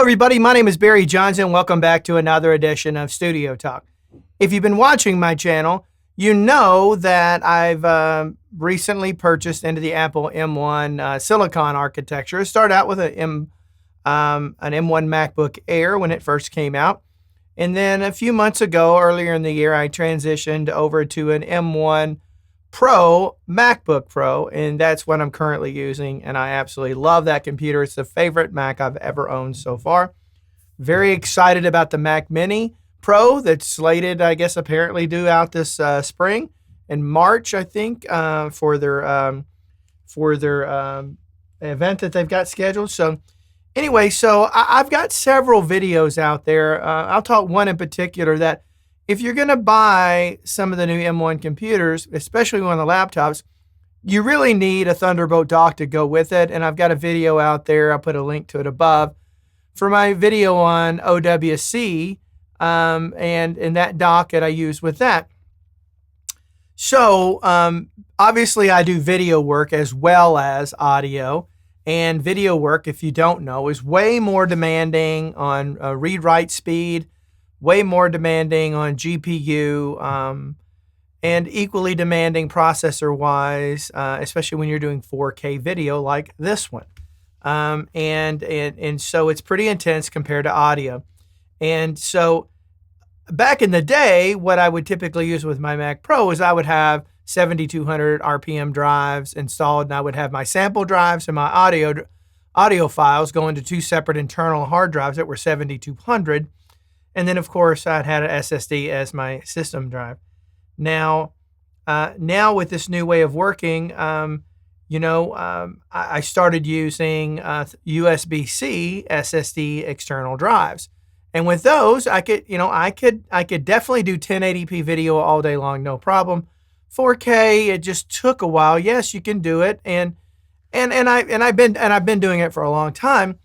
everybody. My name is Barry Johnson. Welcome back to another edition of Studio Talk. If you've been watching my channel, you know that I've recently purchased into the Apple M1 Silicon architecture. It started out with an M1 MacBook Air when it first came out. And then a few months ago, earlier in the year, I transitioned over to an M1 Pro MacBook Pro, and that's what I'm currently using, and I absolutely love that computer. It's the favorite Mac I've ever owned so far. Very excited about the Mac Mini Pro that's slated, I guess, apparently due out this spring in March, I think, for their event that they've got scheduled. So anyway, so I've got several videos out there. I'll talk one in particular that if you're going to buy some of the new M1 computers, especially one of the laptops, you really need a Thunderbolt dock to go with it. And I've got a video out there. I'll put a link to it above for my video on OWC and that dock that I use with that. So obviously I do video work as well as audio. And video work, if you don't know, is way more demanding on read-write speed, way more demanding on GPU, and equally demanding processor-wise, especially when you're doing 4K video like this one. And so it's pretty intense compared to audio. And so back in the day, what I would typically use with my Mac Pro is I would have 7,200 RPM drives installed, and I would have my sample drives and my audio files going to two separate internal hard drives that were 7,200. And then, of course, I'd had an SSD as my system drive. Now with this new way of working, I started using USB-C SSD external drives. And with those, I could definitely do 1080p video all day long, no problem. 4K, it just took a while. Yes, you can do it, and I've been doing it for a long time.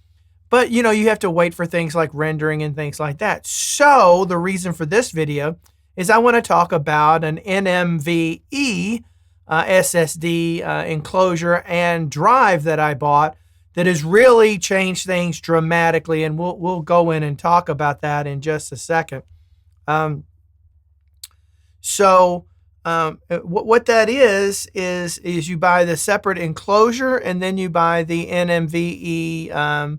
But, you have to wait for things like rendering and things like that. So the reason for this video is I want to talk about an NVMe SSD enclosure and drive that I bought that has really changed things dramatically. And we'll go in and talk about that in just a second. What that is you buy the separate enclosure, and then you buy the NVMe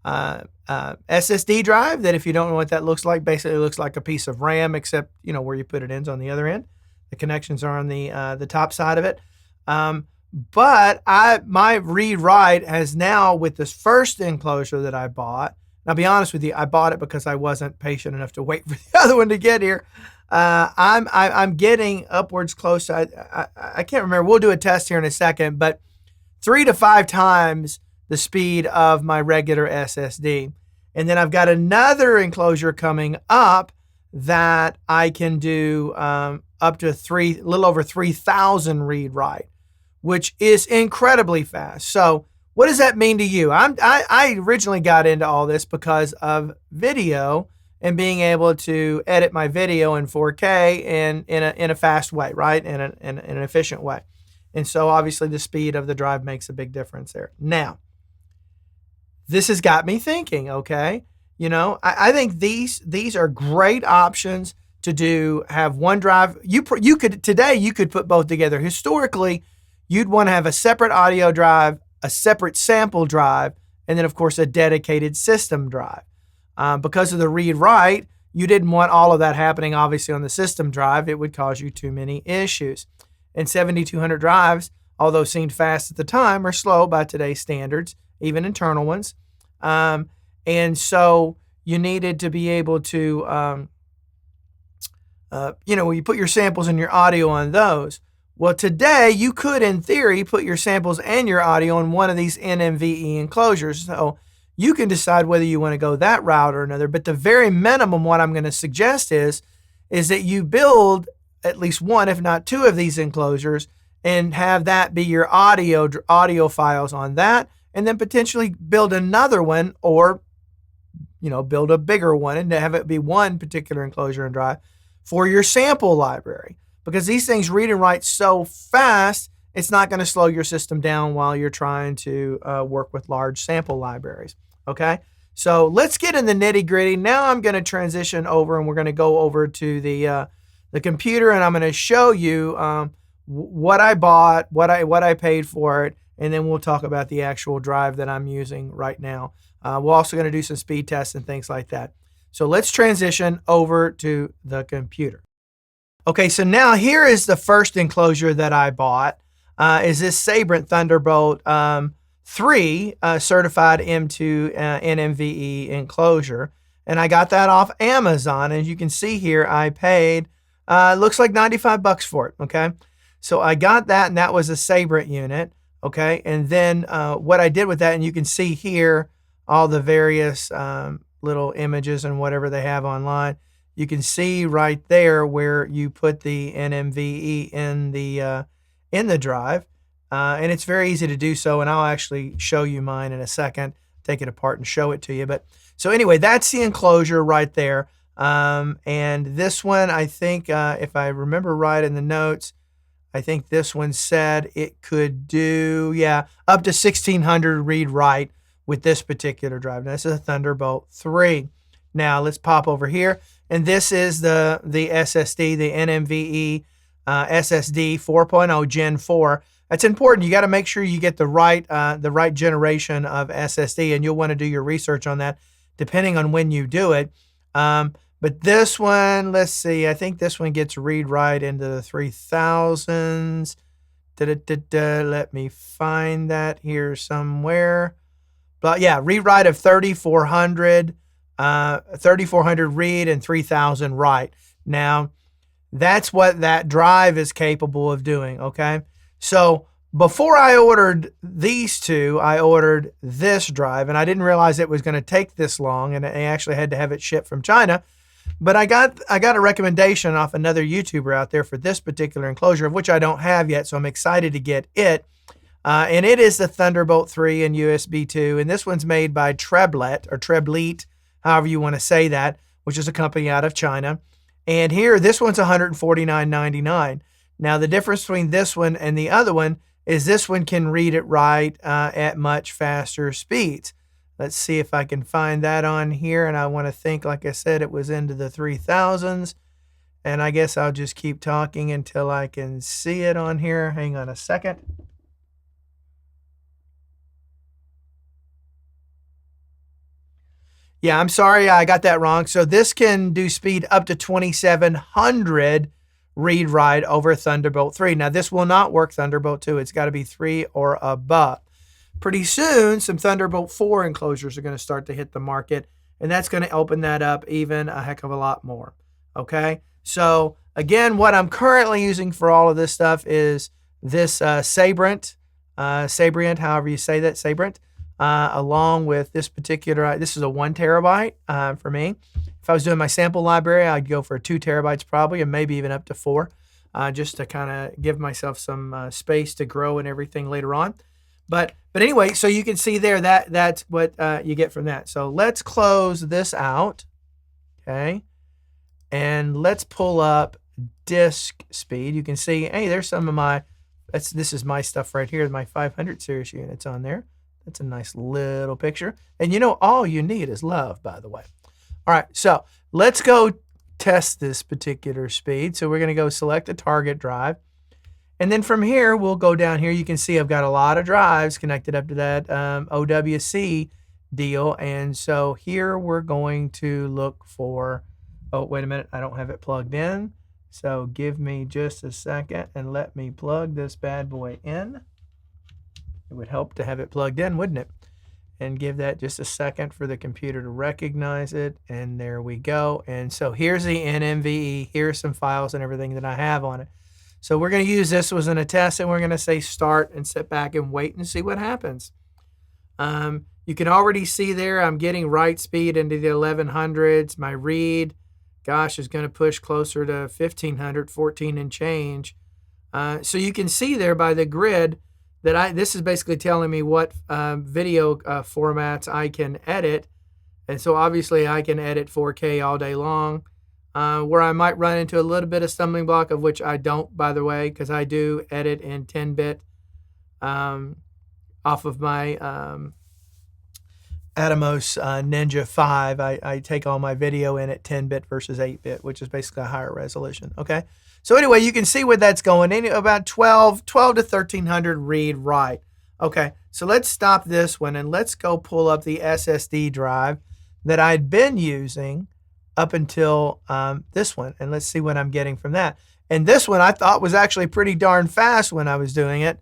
SSD drive that, if you don't know what that looks like, basically it looks like a piece of RAM, except where you put it in's on the other end. The connections are on the top side of it. But my read write has now, with this first enclosure that I bought, and I'll be honest with you, I bought it because I wasn't patient enough to wait for the other one to get here. I'm getting upwards close to, I can't remember. We'll do a test here in a second, but 3 to 5 times the speed of my regular SSD. And then I've got another enclosure coming up that I can do up to a little over 3,000 read write, which is incredibly fast. So what does that mean to you? I originally got into all this because of video and being able to edit my video in 4K and in a fast way, right? In an efficient way. And so obviously the speed of the drive makes a big difference there. Now, this has got me thinking, okay? I think these are great options to have one drive. You could put both together. Historically, you'd want to have a separate audio drive, a separate sample drive, and then of course a dedicated system drive. Because of the read write, you didn't want all of that happening obviously on the system drive. It would cause you too many issues. And 7,200 drives, although seemed fast at the time, are slow by today's standards, even internal ones. And so you needed to be able to, you put your samples and your audio on those. Well, today you could, in theory, put your samples and your audio on one of these NVMe enclosures. So you can decide whether you want to go that route or another. But the very minimum, what I'm going to suggest is that you build at least one, if not two, of these enclosures and have that be your audio files on that, and then potentially build another one, or build a bigger one and have it be one particular enclosure and drive for your sample library. Because these things read and write so fast, it's not going to slow your system down while you're trying to work with large sample libraries. Okay, So let's get in the nitty gritty. Now I'm going to transition over, and we're going to go over to the computer, and I'm going to show you what I bought, what I paid for it, and then we'll talk about the actual drive that I'm using right now. We're also going to do some speed tests and things like that. So let's transition over to the computer. Okay, so now here is the first enclosure that I bought. Is this Sabrent Thunderbolt 3 certified M2 NVMe enclosure. And I got that off Amazon. As you can see here, I paid, looks like $95 for it, okay? So I got that, and that was a Sabrent unit, okay? And then what I did with that, and you can see here all the various little images and whatever they have online. You can see right there where you put the NVMe in the drive. And it's very easy to do so, and I'll actually show you mine in a second, take it apart and show it to you. But so anyway, that's the enclosure right there. And this one, I think, if I remember right in the notes, I think this one said it could do, up to 1600 read-write with this particular drive. Now, this is a Thunderbolt 3. Now, let's pop over here. And this is the SSD, the NVMe SSD 4.0 Gen 4. That's important. You got to make sure you get the right generation of SSD, and you'll want to do your research on that depending on when you do it. But this one, let's see, I think this one gets read-write into the 3000s. Let me find that here somewhere. But yeah, read-write of 3400 read and 3000 write. Now, that's what that drive is capable of doing, okay? So before I ordered these two, I ordered this drive, and I didn't realize it was going to take this long, and I actually had to have it shipped from China. But I got a recommendation off another YouTuber out there for this particular enclosure, of which I don't have yet, so I'm excited to get it. And it is the Thunderbolt 3 and USB 2, and this one's made by Treblet, or Treblet, however you want to say that, which is a company out of China. And here, this one's $149.99. Now, the difference between this one and the other one is this one can read it right at much faster speeds. Let's see if I can find that on here. And I want to think, like I said, it was into the 3000s. And I guess I'll just keep talking until I can see it on here. Hang on a second. Yeah, I'm sorry, I got that wrong. So this can do speed up to 2700 read-write over Thunderbolt 3. Now, this will not work Thunderbolt 2. It's got to be 3 or above. Pretty soon, some Thunderbolt 4 enclosures are going to start to hit the market, and that's going to open that up even a heck of a lot more. Okay? So, again, what I'm currently using for all of this stuff is this Sabrent, however you say that, Sabrent, along with this particular, this is a 1 terabyte for me. If I was doing my sample library, I'd go for 2 terabytes probably, and maybe even up to 4, just to kind of give myself some space to grow and everything later on. But anyway, so you can see there that's what you get from that. So let's close this out, okay? And let's pull up disk speed. You can see, hey, there's some of my, this is my stuff right here, my 500 series units on there. That's a nice little picture. And you know, all you need is love, by the way. All right, so let's go test this particular speed. So we're going to go select a target drive. And then from here, we'll go down here. You can see I've got a lot of drives connected up to that OWC deal. And so here we're going to look for, oh, wait a minute, I don't have it plugged in. So give me just a second and let me plug this bad boy in. It would help to have it plugged in, wouldn't it? And give that just a second for the computer to recognize it. And there we go. And so here's the NVMe. Here's some files and everything that I have on it. So we're going to use this as a test, and we're going to say start and sit back and wait and see what happens. You can already see there I'm getting write speed into the 1100s. My read, gosh, is going to push closer to 1500, 14 and change. So you can see there by the grid that this is basically telling me what video formats I can edit. And so obviously I can edit 4K all day long. Where I might run into a little bit of stumbling block, of which I don't, by the way, because I do edit in 10-bit off of my Atomos Ninja 5. I take all my video in at 10-bit versus 8-bit, which is basically a higher resolution. Okay. So anyway, you can see where that's going in about 12 to 1300 read write. Okay. So let's stop this one and let's go pull up the SSD drive that I'd been using up until this one. And let's see what I'm getting from that. And this one I thought was actually pretty darn fast when I was doing it.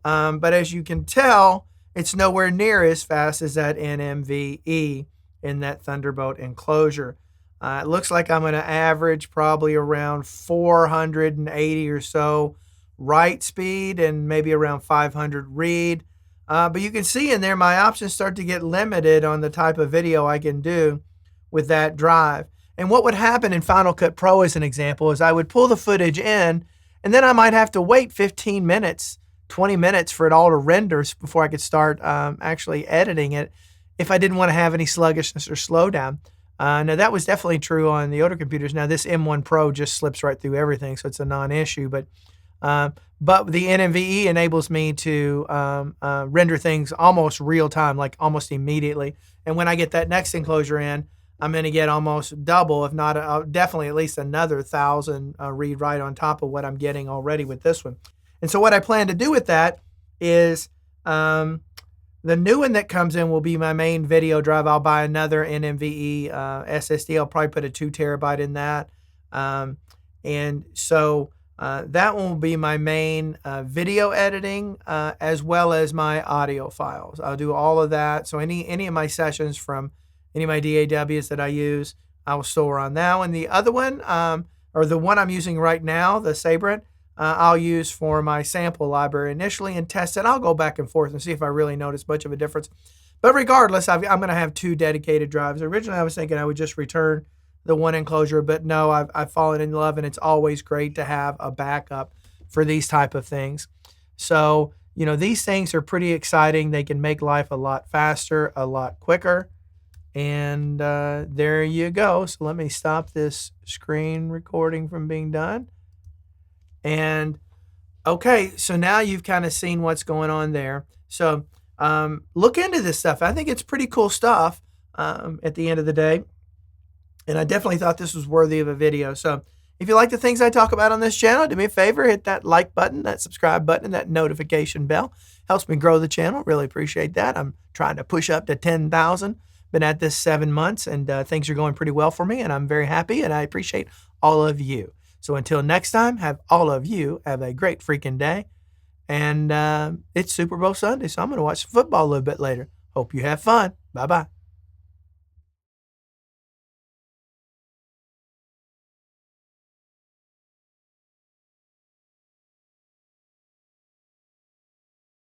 But as you can tell, it's nowhere near as fast as that NVMe in that Thunderbolt enclosure. It looks like I'm going to average probably around 480 or so write speed and maybe around 500 read. But you can see in there my options start to get limited on the type of video I can do with that drive. And what would happen in Final Cut Pro, as an example, is I would pull the footage in, and then I might have to wait 15 minutes 20 minutes for it all to render before I could start actually editing it if I didn't want to have any sluggishness or slowdown. Now, that was definitely true on the older computers. Now, this M1 Pro just slips right through everything, so it's a non-issue. But the NVMe enables me to render things almost real time, like almost immediately. And when I get that next enclosure in, I'm going to get almost double, if not definitely at least another 1,000 read-write on top of what I'm getting already with this one. And so what I plan to do with that is the new one that comes in will be my main video drive. I'll buy another NVMe SSD. I'll probably put a 2 terabyte in that. And so that one will be my main video editing as well as my audio files. I'll do all of that. So any of my sessions from any of my DAWs that I use, I will store on that one. The other one, or the one I'm using right now, the Sabrent, I'll use for my sample library initially and test it. I'll go back and forth and see if I really notice much of a difference. But regardless, I'm going to have 2 dedicated drives. Originally, I was thinking I would just return the one enclosure, but no, I've fallen in love, and it's always great to have a backup for these type of things. So, these things are pretty exciting. They can make life a lot faster, a lot quicker. And there you go. So let me stop this screen recording from being done. And okay, so now you've kind of seen what's going on there. So look into this stuff. I think it's pretty cool stuff at the end of the day. And I definitely thought this was worthy of a video. So if you like the things I talk about on this channel, do me a favor, hit that like button, that subscribe button, that notification bell. Helps me grow the channel. Really appreciate that. I'm trying to push up to 10,000. Been at this 7 months, and things are going pretty well for me, and I'm very happy, and I appreciate all of you. So until next time, have all of you have a great freaking day. And it's Super Bowl Sunday, so I'm going to watch football a little bit later. Hope you have fun. Bye-bye.